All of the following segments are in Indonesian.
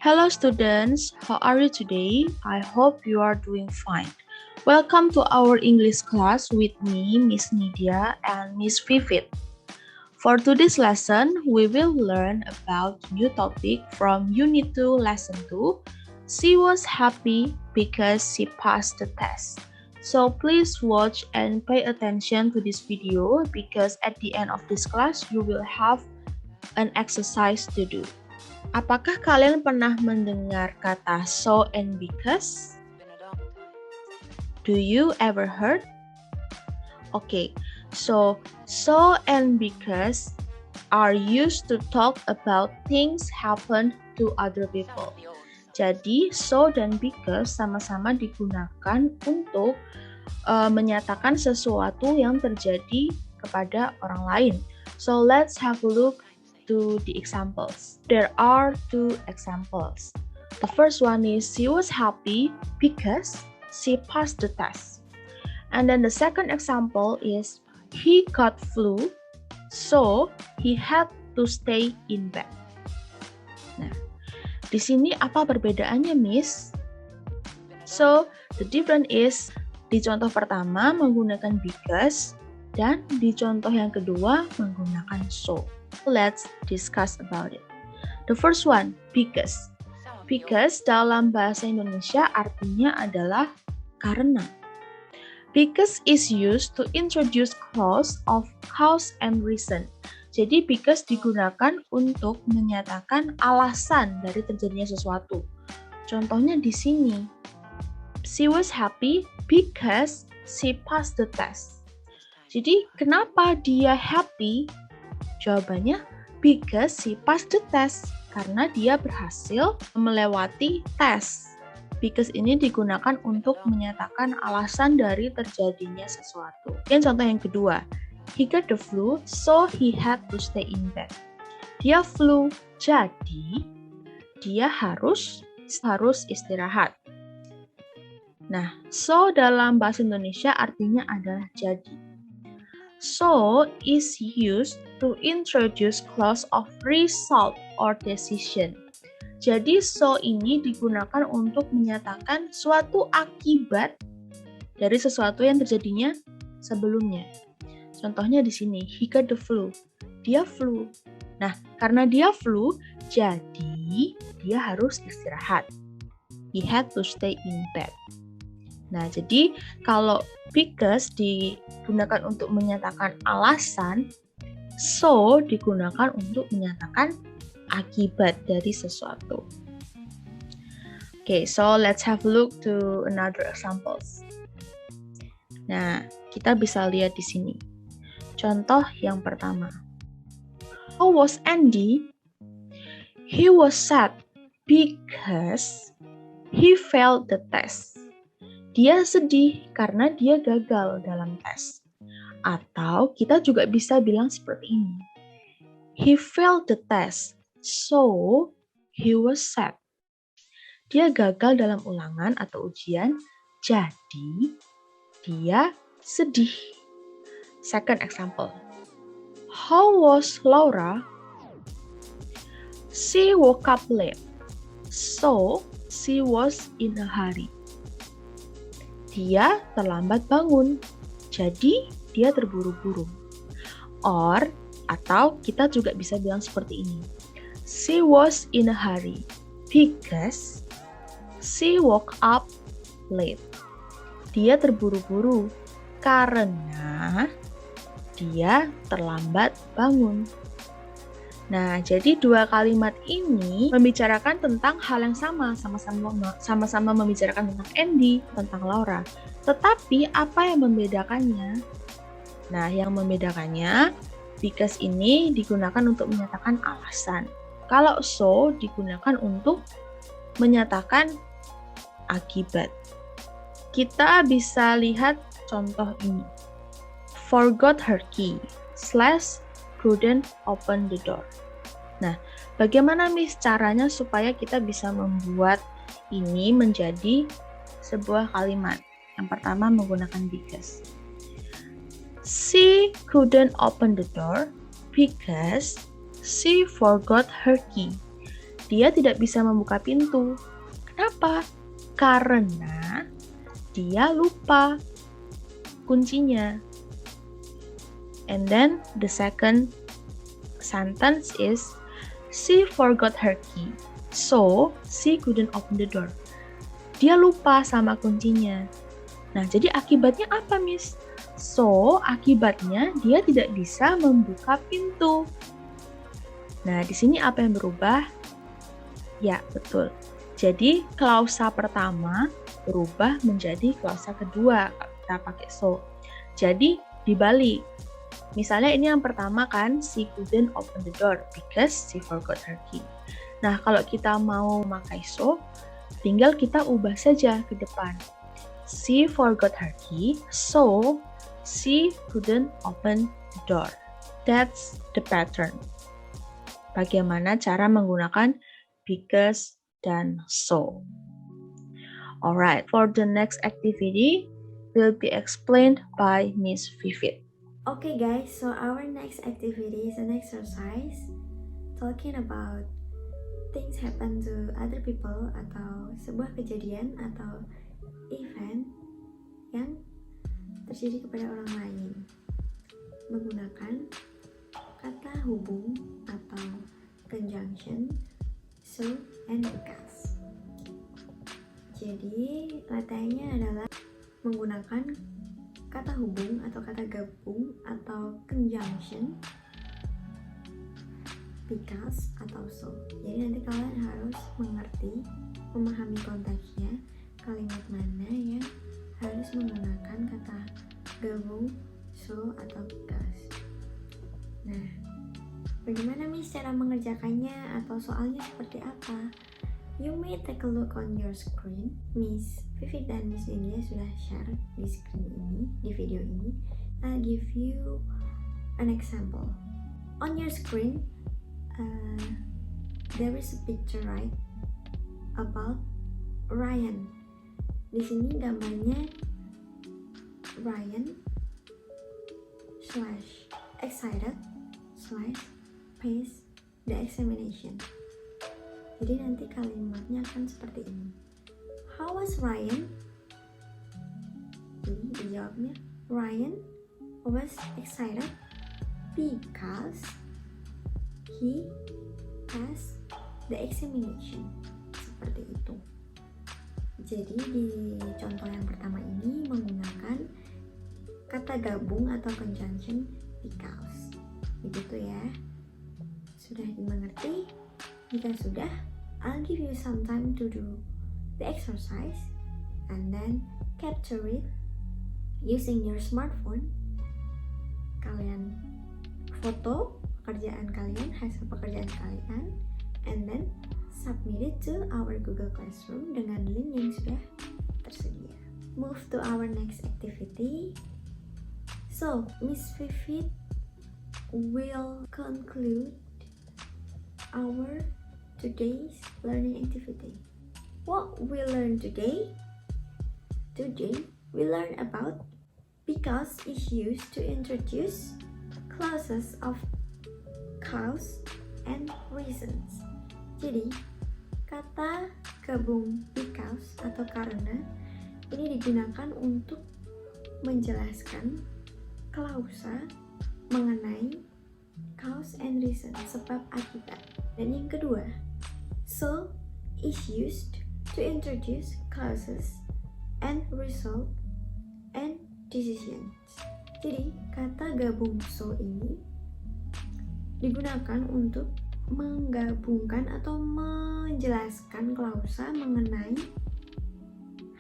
Hello students, how are you today? I hope you are doing fine. Welcome to our English class with me, Miss Nidia and Miss Vivit. For today's lesson, we will learn about new topic from Unit 2, Lesson 2. She was happy because she passed the test. So please watch and pay attention to this video because at the end of this class, you will have an exercise to do. Apakah kalian pernah mendengar kata so and because? Do you ever heard? Okay, so and because are used to talk about things happen to other people. Jadi, so dan because sama-sama digunakan untuk menyatakan sesuatu yang terjadi kepada orang lain. So, let's have a look to the examples. There are two examples. The first one is she was happy because she passed the test. And then the second example is he got flu, so he had to stay in bed. Nah, di sini apa perbedaannya, Miss? So, the difference is di contoh pertama menggunakan because dan di contoh yang kedua menggunakan so. Let's discuss about it. The first one, because. Because dalam bahasa Indonesia artinya adalah karena. Because is used to introduce clause of cause and reason. Jadi because digunakan untuk menyatakan alasan dari terjadinya sesuatu. Contohnya di sini. She was happy because she passed the test. Jadi kenapa dia happy? Jawabannya, because she passed the test. Karena dia berhasil melewati tes. Because ini digunakan untuk menyatakan alasan dari terjadinya sesuatu. Dan contoh yang kedua, he got the flu, so he had to stay in bed. Dia flu, jadi dia harus istirahat. Nah, so dalam bahasa Indonesia artinya adalah jadi. So is used to introduce clause of result or decision. Jadi so ini digunakan untuk menyatakan suatu akibat dari sesuatu yang terjadinya sebelumnya. Contohnya di sini, he got the flu. Dia flu. Nah, karena dia flu, jadi dia harus istirahat. He had to stay in bed. Nah, jadi kalau because digunakan untuk menyatakan alasan, so digunakan untuk menyatakan akibat dari sesuatu. Okay, so let's have a look to another examples. Nah, kita bisa lihat di sini. Contoh yang pertama. How was Andy? He was sad because he failed the test. Dia sedih karena dia gagal dalam tes. Atau kita juga bisa bilang seperti ini. He failed the test, so he was sad. Dia gagal dalam ulangan atau ujian, jadi dia sedih. Second example. How was Laura? She woke up late, so she was in a hurry. Dia terlambat bangun, jadi dia terburu-buru. Atau kita juga bisa bilang seperti ini. She was in a hurry because she woke up late. Dia terburu-buru karena dia terlambat bangun. Nah, jadi dua kalimat ini membicarakan tentang hal yang sama-sama membicarakan tentang Andy, tentang Laura. Tetapi apa yang membedakannya? Nah, yang membedakannya, because ini digunakan untuk menyatakan alasan. Kalau so digunakan untuk menyatakan akibat. Kita bisa lihat contoh ini. Forgot her key, couldn't open the door. Nah, bagaimana Miss caranya supaya kita bisa membuat ini menjadi sebuah kalimat? Yang pertama menggunakan because. She couldn't open the door because she forgot her key. dia tidak bisa membuka pintu. Kenapa? Karena dia lupa kuncinya. And then the second sentence is she forgot her key, so she couldn't open the door. Dia lupa sama kuncinya. Nah, jadi akibatnya apa, Miss? So, akibatnya dia tidak bisa membuka pintu. Nah, di sini apa yang berubah? Ya, betul. Jadi, klausa pertama berubah menjadi klausa kedua kalau kita pakai so. Jadi, dibalik. Misalnya ini yang pertama kan, she couldn't open the door because she forgot her key. Nah, kalau kita mau pakai so, tinggal kita ubah saja ke depan. She forgot her key, so she couldn't open the door. That's the pattern. Bagaimana cara menggunakan because dan so. Alright, for the next activity will be explained by Miss Vivit. Okay guys, so our next activity is an exercise talking about things happen to other people atau sebuah kejadian atau event yang terjadi kepada orang lain menggunakan kata hubung atau conjunction so and because. Jadi latihannya adalah menggunakan kata hubung atau kata gabung atau conjunction because atau so. Jadi nanti kalian harus mengerti, memahami konteksnya, kalimat mana yang harus menggunakan kata gabung so atau because. Nah, bagaimana Miss cara mengerjakannya atau soalnya seperti apa? You may take a look on your screen. Miss Vivit dan Miss India sudah share di screen ini, di video ini. I'll give you an example. On your screen, there is a picture, right? About Ryan. Di sini gambarnya Ryan slash excited slash pace the examination. Jadi nanti kalimatnya akan seperti ini. How was Ryan? Jadi dijawabnya Ryan was excited because he passed the examination. Seperti itu. Jadi di contoh yang pertama ini menggunakan kata gabung atau conjunction because. Begitu ya. Sudah dimengerti? Jika sudah, I'll give you some time to do the exercise and then capture it using your smartphone. Kalian foto pekerjaan kalian, hasil pekerjaan kalian, and then submit it to our Google Classroom dengan link yang sudah tersedia. Move to our next activity. So, Miss Vivit will conclude our today's learning activity. What we learned today? Today we learn about because is used to introduce clauses of cause and reasons. Jadi kata gabung because atau karena ini digunakan untuk menjelaskan klausa mengenai cause and reason, sebab akibat. Dan yang kedua, so is used to introduce causes and result and decisions. Jadi kata gabung so ini digunakan untuk menggabungkan atau menjelaskan klausa mengenai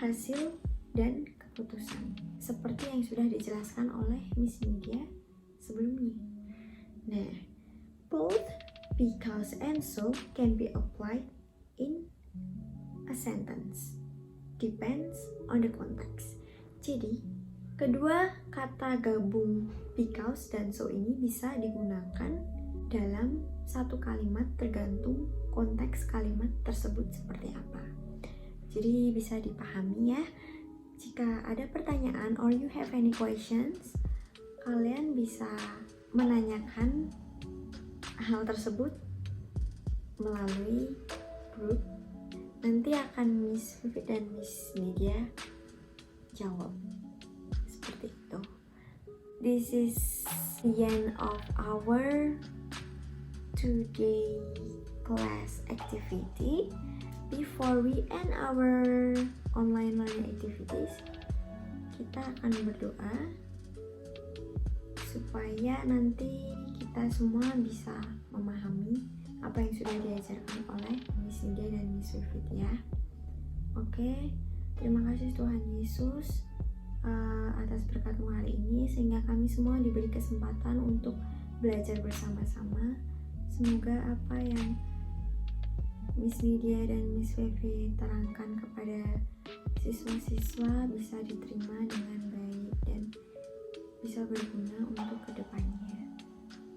hasil dan keputusan, seperti yang sudah dijelaskan oleh Miss India sebelumnya. Nah, both because and so can be applied in a sentence. Depends on the context. Jadi, kedua kata gabung because dan so ini bisa digunakan dalam satu kalimat tergantung konteks kalimat tersebut seperti apa. Jadi bisa dipahami ya. Jika ada pertanyaan or you have any questions, kalian bisa menanyakan hal tersebut melalui grup. Nanti akan Miss Vivi dan Miss Nidia jawab seperti itu. This is the end of our today class activity. Before we end our online learning activities, kita akan berdoa supaya nanti kita semua bisa memahami apa yang sudah diajarkan oleh Miss Nidia dan Miss Vivit ya. Oke, terima kasih Tuhan Yesus atas berkat-Mu hari ini, sehingga kami semua diberi kesempatan untuk belajar bersama-sama. Semoga apa yang Miss Nidia dan Miss Vivi terangkan kepada siswa-siswa bisa diterima dengan baik dan bisa berguna untuk kedepannya.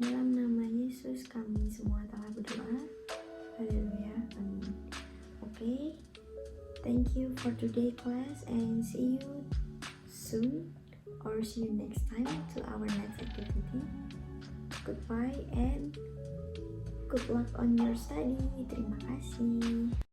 Dalam nama Yesus kami semua telah berdoa. Haleluya, amin. Okay, thank you for today class and see you soon or see you next time to our next activity. Goodbye and good luck on your study. Terima kasih.